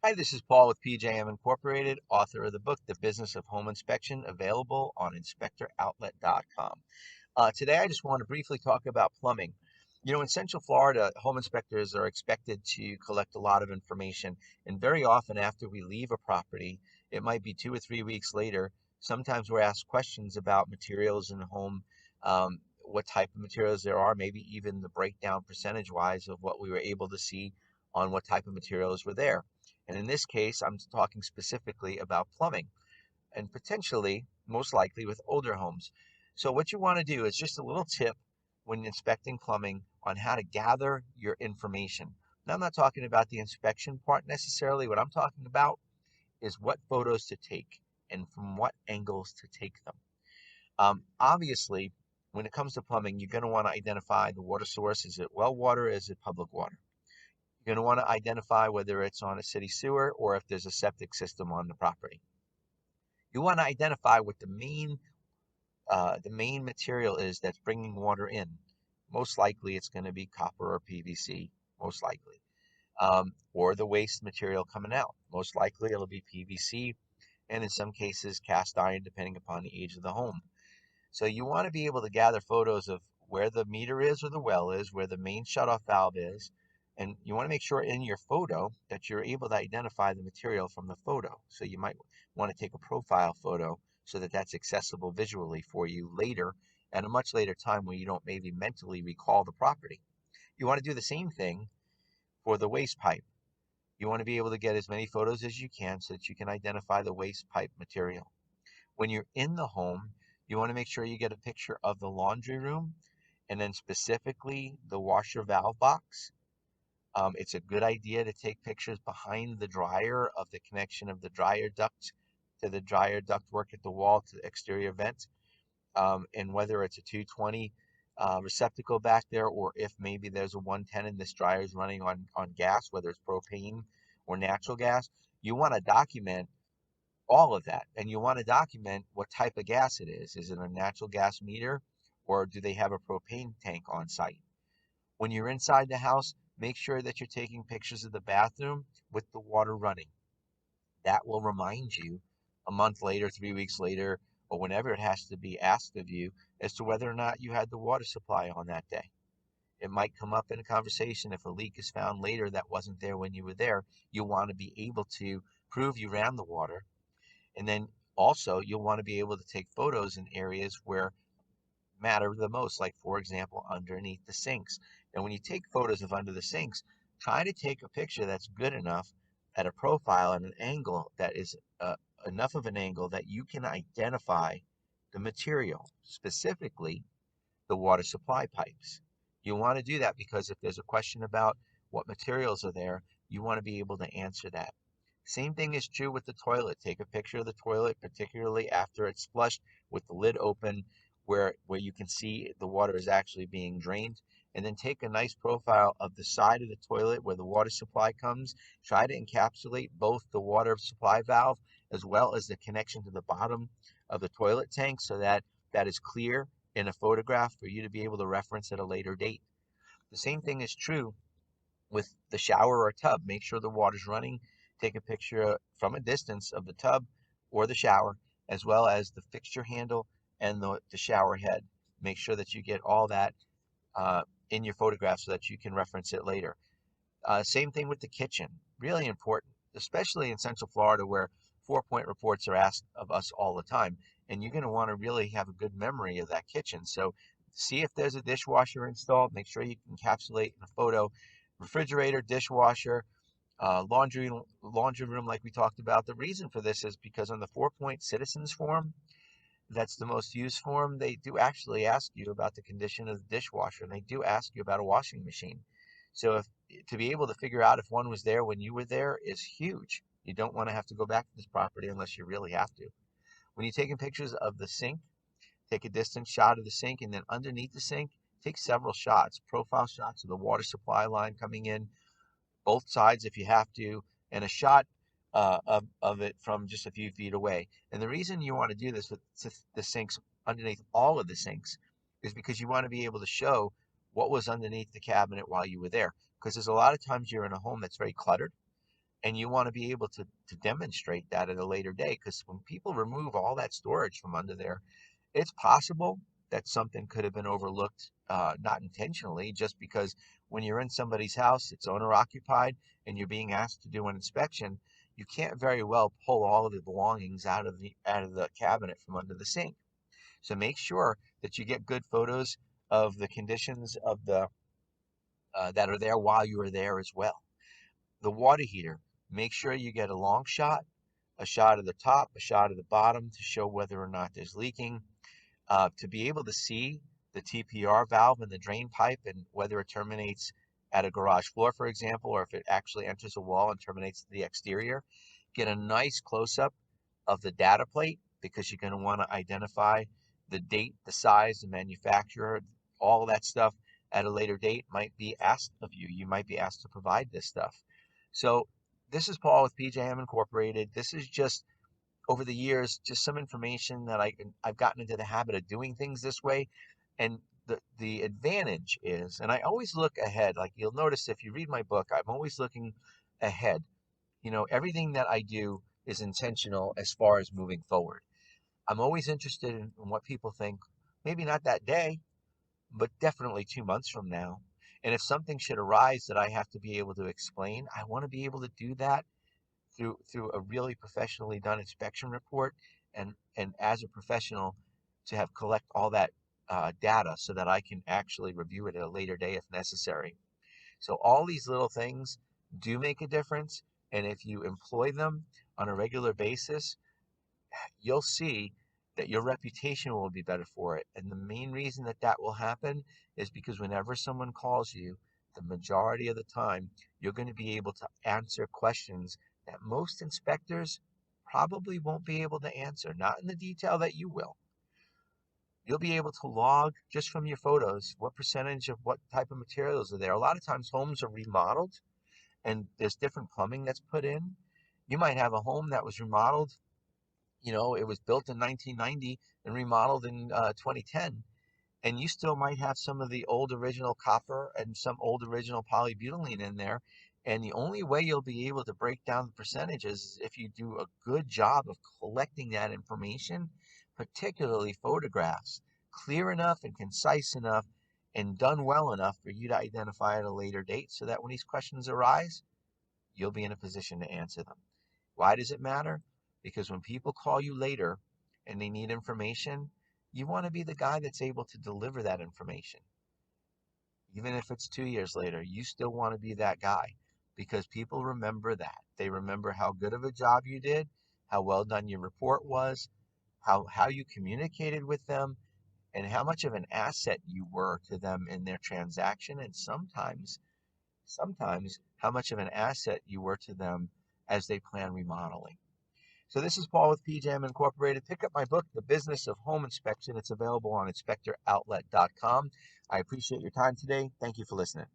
Hi, this is Paul with PJM Incorporated, author of the book, The Business of Home Inspection, available on inspectoroutlet.com. Today, I just want to briefly talk about plumbing. In Central Florida, home inspectors are expected to collect a lot of information, and very often after we leave a property, it might be 2 or 3 weeks later, sometimes we're asked questions about materials in the home, what type of materials there are, maybe even the breakdown percentage-wise of what we were able to see on what type of materials were there. And in this case, I'm talking specifically about plumbing and potentially, most likely, with older homes. So what you want to do is just a little tip when inspecting plumbing on how to gather your information. Now, I'm not talking about the inspection part necessarily. What I'm talking about is what photos to take and from what angles to take them. Obviously, when it comes to plumbing, you're going to want to identify the water source. Is it well water? Is it public water? You're going to want to identify whether it's on a city sewer or if there's a septic system on the property. You want to identify what the main material is that's bringing water in. Most likely, it's going to be copper or PVC. Most likely, or the waste material coming out. Most likely, it'll be PVC, and in some cases, cast iron, depending upon the age of the home. So you want to be able to gather photos of where the meter is or the well is, where the main shutoff valve is, and you want to make sure in your photo that you're able to identify the material from the photo. So you might want to take a profile photo so that that's accessible visually for you later at a much later time when you don't maybe mentally recall the property. You want to do the same thing for the waste pipe. You want to be able to get as many photos as you can so that you can identify the waste pipe material. When you're in the home, you want to make sure you get a picture of the laundry room and then specifically the washer valve box. It's a good idea to take pictures behind the dryer of the connection of the dryer duct to the dryer duct work at the wall to the exterior vent. And whether it's a 220 receptacle back there or if maybe there's a 110 and this dryer is running on gas, whether it's propane or natural gas, you want to document all of that. And you want to document what type of gas it is. Is it a natural gas meter or do they have a propane tank on site? When you're inside the house, make sure that you're taking pictures of the bathroom with the water running. That will remind you a month later, 3 weeks later, or whenever it has to be asked of you as to whether or not you had the water supply on that day. It might come up in a conversation if a leak is found later that wasn't there when you were there. You want to be able to prove you ran the water. And then also, you'll want to be able to take photos in areas where matter the most, like for example, underneath the sinks. And when you take photos of under the sinks, try to take a picture that's good enough at a profile and an angle that is enough of an angle that you can identify the material, specifically the water supply pipes. You want to do that because if there's a question about what materials are there, you want to be able to answer that. Same thing is true with the toilet. Take a picture of the toilet, particularly after it's flushed with the lid open, where you can see the water is actually being drained. And then take a nice profile of the side of the toilet where the water supply comes. Try to encapsulate both the water supply valve as well as the connection to the bottom of the toilet tank so that that is clear in a photograph for you to be able to reference at a later date. The same thing is true with the shower or tub. Make sure the water's running. Take a picture from a distance of the tub or the shower, as well as the fixture handle and the shower head. Make sure that you get all that in your photograph so that you can reference it later. Same thing with the kitchen. Really important, especially in Central Florida where 4-point reports are asked of us all the time. And you're going to want to really have a good memory of that kitchen. So see if there's a dishwasher installed. Make sure you can encapsulate in a photo refrigerator, dishwasher, laundry room like we talked about. The reason for this is because on the 4-point citizens form, that's the most used form, they do actually ask you about the condition of the dishwasher, and they do ask you about a washing machine. So if to be able to figure out if one was there when you were there is huge. You don't want to have to go back to this property unless you really have to. When you're taking pictures of the sink, take a distant shot of the sink, and then underneath the sink, take several shots, profile shots of the water supply line coming in, both sides if you have to, and a shot of it from just a few feet away. And the reason you want to do this with the sinks underneath all of the sinks is because you want to be able to show what was underneath the cabinet while you were there. Because there's a lot of times you're in a home that's very cluttered And you want to be able to demonstrate that at a later day, because when people remove all that storage from under there, it's possible that something could have been overlooked, not intentionally, just because when you're in somebody's house, it's owner occupied, and you're being asked to do an inspection, you can't very well pull all of the belongings out of the cabinet from under the sink. So make sure that you get good photos of the conditions of the that are there while you are there as well. The water heater, make sure you get a long shot, a shot of the top, a shot of the bottom to show whether or not there's leaking. To be able to see the TPR valve in the drain pipe and whether it terminates at a garage floor, for example, or if it actually enters a wall and terminates the exterior. Get a nice close-up of the data plate, because you're going to want to identify the date, the size, the manufacturer, all that stuff at a later date might be asked of you. You might be asked to provide this stuff. So this is Paul with PJM Incorporated. This is just over the years, just some information that I've gotten into the habit of doing things this way. And the advantage is, and I always look ahead. Like you'll notice if you read my book, I'm always looking ahead. Everything that I do is intentional as far as moving forward. I'm always interested in what people think, maybe not that day, but definitely 2 months from now. And if something should arise that I have to be able to explain, I want to be able to do that through a really professionally done inspection report, and as a professional to have collect all that data so that I can actually review it at a later day if necessary. So all these little things do make a difference, and if you employ them on a regular basis, you'll see that your reputation will be better for it. And the main reason that that will happen is because whenever someone calls you, the majority of the time, you're going to be able to answer questions that most inspectors probably won't be able to answer, not in the detail that you will. You'll be able to log just from your photos what percentage of what type of materials are there. A lot of times homes are remodeled and there's different plumbing that's put in. You might have a home that was remodeled, it was built in 1990 and remodeled in 2010, and you still might have some of the old original copper and some old original polybutylene in there. And the only way you'll be able to break down the percentages is if you do a good job of collecting that information, particularly photographs, clear enough and concise enough and done well enough for you to identify at a later date, so that when these questions arise, you'll be in a position to answer them. Why does it matter? Because when people call you later and they need information, you want to be the guy that's able to deliver that information. Even if it's 2 years later, you still want to be that guy, because people remember that. They remember how good of a job you did, how well done your report was, how you communicated with them, and how much of an asset you were to them in their transaction, and sometimes how much of an asset you were to them as they plan remodeling. So this is Paul with PJM Incorporated. Pick up my book, The Business of Home Inspection. It's available on inspectoroutlet.com. I appreciate your time today. Thank you for listening.